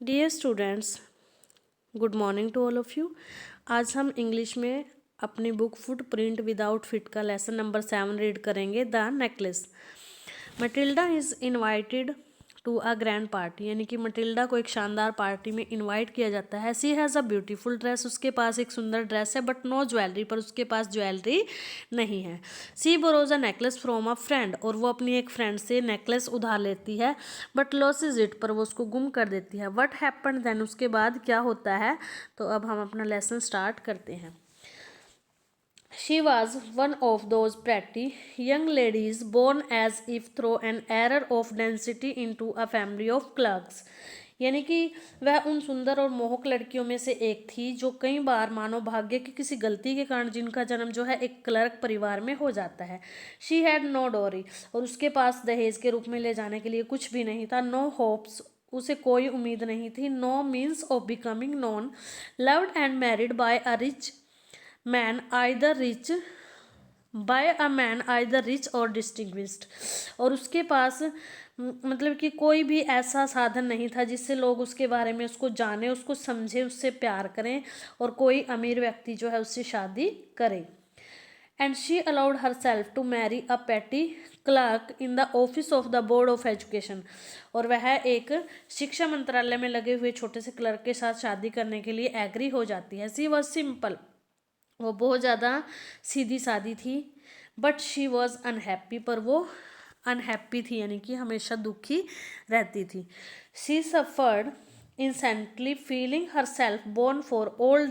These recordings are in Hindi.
Dear students, good morning to all of you. आज हम इंग्लिश में अपनी बुक फुटप्रिंट विदाउट फिट का लेसन नंबर 7 रीड करेंगे, the necklace. Matilda is invited to a grand party, यानी कि मटिल्डा को एक शानदार पार्टी में इनवाइट किया जाता है। सी हैज़ अ ब्यूटीफुल ड्रेस, उसके पास एक सुंदर ड्रेस है, बट नो ज्वेलरी, पर उसके पास ज्वेलरी नहीं है। She borrows a necklace from a friend, और वो अपनी एक फ्रेंड से नेकलेस उधार लेती है, बट लॉसेज इट, पर वो उसको गुम कर देती है। वट हैपन देन, उसके बाद क्या होता है। तो अब हम अपना लेसन स्टार्ट करते हैं। She was one of those pretty young ladies born as if through an error of density into a family of clerks, यानी कि वह उन सुंदर और मोहक लड़कियों में से एक थी जो कई बार मानव भाग्य की किसी गलती के कारण जिनका जन्म जो है एक क्लर्क परिवार में हो जाता है। शी हैड नो डोरी, और उसके पास दहेज के रूप में ले जाने के लिए कुछ भी नहीं था। नो होप्स, उसे कोई उम्मीद नहीं थी। No means of becoming known, loved and married by a rich man, either rich by a man either rich और डिस्टिंग्विश्ड, और उसके पास मतलब कि कोई भी ऐसा साधन नहीं था जिससे लोग उसके बारे में उसको जाने, उसको समझे, उससे प्यार करें, और कोई अमीर व्यक्ति जो है उससे शादी करे। And she allowed herself to marry a petty clerk in the office of the board of education, और वह एक शिक्षा मंत्रालय में लगे हुए छोटे से क्लर्क के साथ शादी करने के लिए एग्री हो जाती है। सी वॉज सिंपल, वो बहुत ज़्यादा सीधी सादी थी। बट शी वॉज अनहैप्पी, पर वो अनहैप्पी थी, यानी कि हमेशा दुखी रहती थी। She suffered incessantly, feeling her self born for all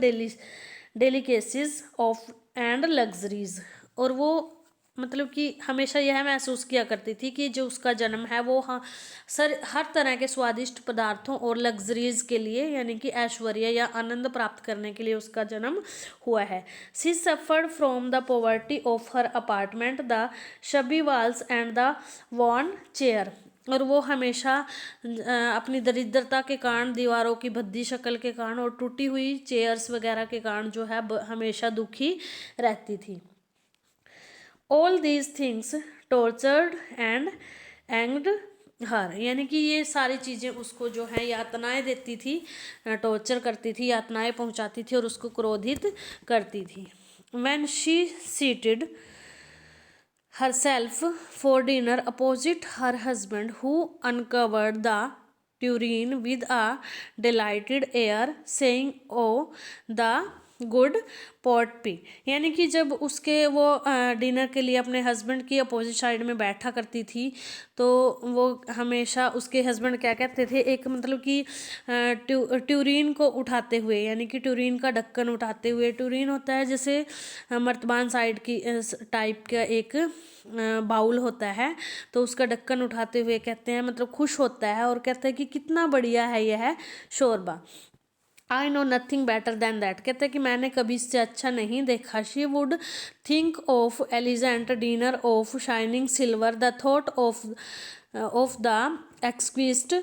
delicacies of and luxuries, और वो मतलब कि हमेशा यह महसूस किया करती थी कि जो उसका जन्म है वो हर तरह के स्वादिष्ट पदार्थों और लग्जरीज के लिए, यानी कि ऐश्वर्य या आनंद प्राप्त करने के लिए उसका जन्म हुआ है। She suffered from the poverty of her apartment, the shabby walls and the worn chair, और वो हमेशा अपनी दरिद्रता के कारण, दीवारों की भद्दी शक्ल के कारण और टूटी हुई चेयर्स वगैरह के कारण जो है हमेशा दुखी रहती थी। All these things tortured and angered her, यानी कि ये सारी चीज़ें उसको जो है यातनाएं देती थी, टॉर्चर करती थी, यातनाएं पहुंचाती थी और उसको क्रोधित करती थी। When she seated herself for dinner opposite her husband, who uncovered the tureen with a delighted air, saying, "Oh, the good pot P", यानी कि जब उसके वो डिनर के लिए अपने हस्बैंड की अपोजिट साइड में बैठा करती थी, तो वो हमेशा उसके हस्बैंड क्या कहते थे, एक मतलब कि ट्यूरीन को उठाते हुए, यानी कि ट्यूरीन का ढक्कन उठाते हुए, ट्यूरीन होता है जैसे मर्तबान साइड की टाइप का एक बाउल होता है, तो उसका ढक्कन उठाते हुए कहते हैं, मतलब खुश होता है और कहता है कि कितना बढ़िया है यह शोरबा। I know nothing better than that, कहते हैं कि मैंने कभी इससे अच्छा नहीं देखा। She would think of elegant dinner of shining silver, the thought of the exquisite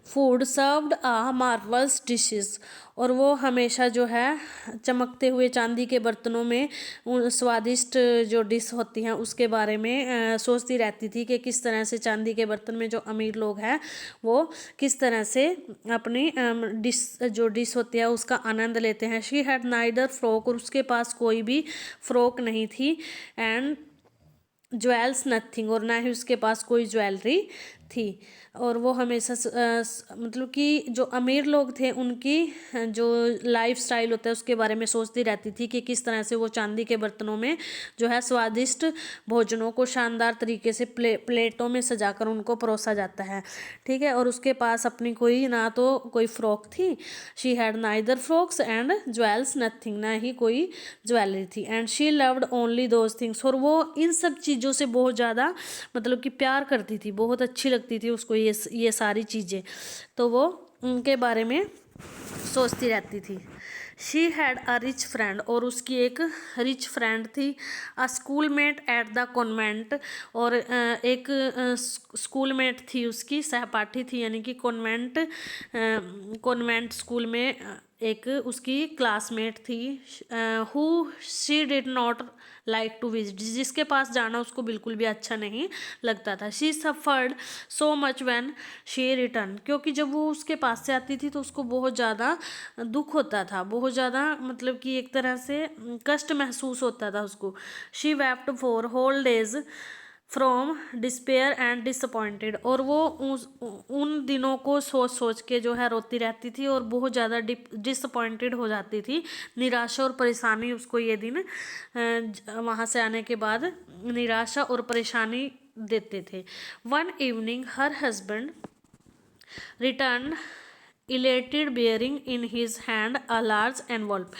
food served a marvellous dishes, और वो हमेशा जो है चमकते हुए चांदी के बर्तनों में उन स्वादिष्ट जो डिश होती हैं उसके बारे में सोचती रहती थी कि किस तरह से चांदी के बर्तन में जो अमीर लोग हैं वो किस तरह से अपनी जो डिश होती है उसका आनंद लेते हैं। शी हैड नाइदर फ्रॉक, और उसके पास कोई भी फ्रॉक नहीं थी, एंड ज्वेल्स नथिंग, और ना ही उसके पास कोई ज्वेलरी थी। और वो हमेशा मतलब कि जो अमीर लोग थे उनकी जो लाइफ स्टाइल होता है उसके बारे में सोचती रहती थी कि किस तरह से वो चांदी के बर्तनों में जो है स्वादिष्ट भोजनों को शानदार तरीके से प्लेटों में सजाकर उनको परोसा जाता है, ठीक है। और उसके पास अपनी कोई ना तो कोई फ्रॉक थी, she had neither frocks and jewels nothing, ना ही कोई ज्वेलरी थी। And she loved only those things, और वो इन सब चीज़ों से बहुत ज़्यादा मतलब कि प्यार करती थी, बहुत अच्छी लगती थी उसको ये सारी चीज़ें, तो वो उनके बारे में सोचती रहती थी। She had a rich friend, और उसकी एक रिच फ्रेंड थी। A school mate at the convent, और एक स्कूल मेट थी उसकी, सहपाठी थी, यानी कि कॉन्वेंट स्कूल में एक उसकी क्लासमेट थी who she did not like to visit, जिसके पास जाना उसको बिल्कुल भी अच्छा नहीं लगता था। She suffered so much when she return, क्योंकि जब वो उसके पास से आती थी तो उसको बहुत ज़्यादा दुख होता था, बहुत ज़्यादा मतलब कि एक तरह से कष्ट महसूस होता था उसको। She wept for whole days from despair and disappointed, और वो उन दिनों को सोच सोच के जो है रोती रहती थी और बहुत ज़्यादा डिसअपॉइंटेड हो जाती थी। निराशा और परेशानी उसको ये दिन वहाँ से आने के बाद निराशा और परेशानी देते थे। One evening her husband return elated bearing in his hand a large envelope,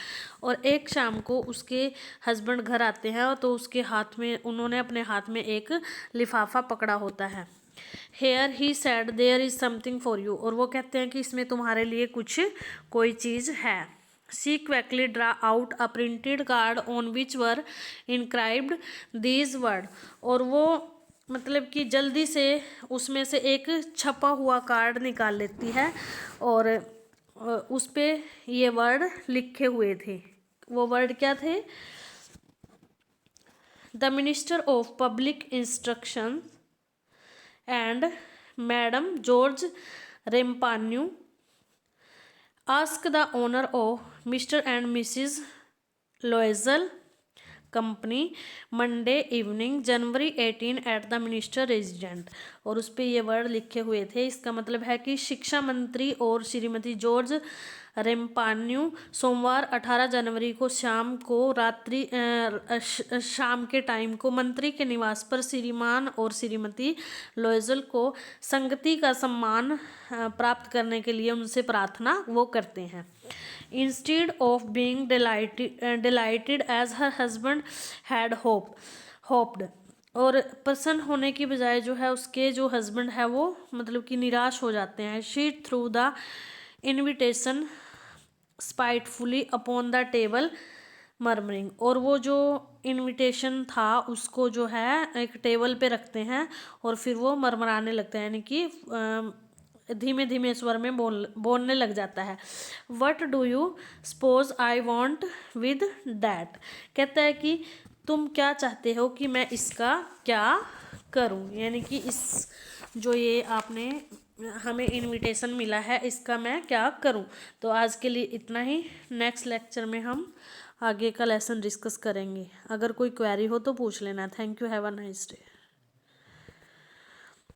और एक शाम को उसके हस्बैंड घर आते हैं तो उसके हाथ में उन्होंने अपने हाथ में एक लिफाफा पकड़ा होता है। Here he said there is something for you, और वो कहते हैं कि इसमें तुम्हारे लिए कुछ कोई चीज़ है। She quickly draw out a printed card on which were inscribed these word, और वो मतलब कि जल्दी से उसमें से एक छपा हुआ कार्ड निकाल लेती है और उस पे ये वर्ड लिखे हुए थे। वो वर्ड क्या थे? The minister of public instruction and madam George Ramponneau ask the honour of Mr and Mrs Loisel company Monday evening January 18 at the minister resident, और उस पर ये वर्ड लिखे हुए थे। इसका मतलब है कि शिक्षा मंत्री और श्रीमती जॉर्ज रेम्पान्यू सोमवार 18 जनवरी को शाम को शाम के टाइम को मंत्री के निवास पर श्रीमान और श्रीमती लोएजल को संगति का सम्मान प्राप्त करने के लिए उनसे प्रार्थना वो करते हैं। Instead of being delighted as her husband had hoped, और प्रसन्न होने की बजाय जो है उसके जो हस्बैंड है वो मतलब कि निराश हो जाते हैं। She threw the invitation spitefully upon the table murmuring, और वो जो इनविटेशन था उसको जो है एक टेबल पे रखते हैं और फिर वो मरमराने लगते हैं, यानी कि धीमे धीमे स्वर में बोलने लग जाता है। What do you suppose I want with that, कहता है कि तुम क्या चाहते हो कि मैं इसका क्या करूं, यानी कि इस जो ये आपने हमें इनविटेशन मिला है इसका मैं क्या करूं। तो आज के लिए इतना ही, नेक्स्ट लेक्चर में हम आगे का लेसन डिस्कस करेंगे। अगर कोई क्वेरी हो तो पूछ लेना। Thank you, have a nice day.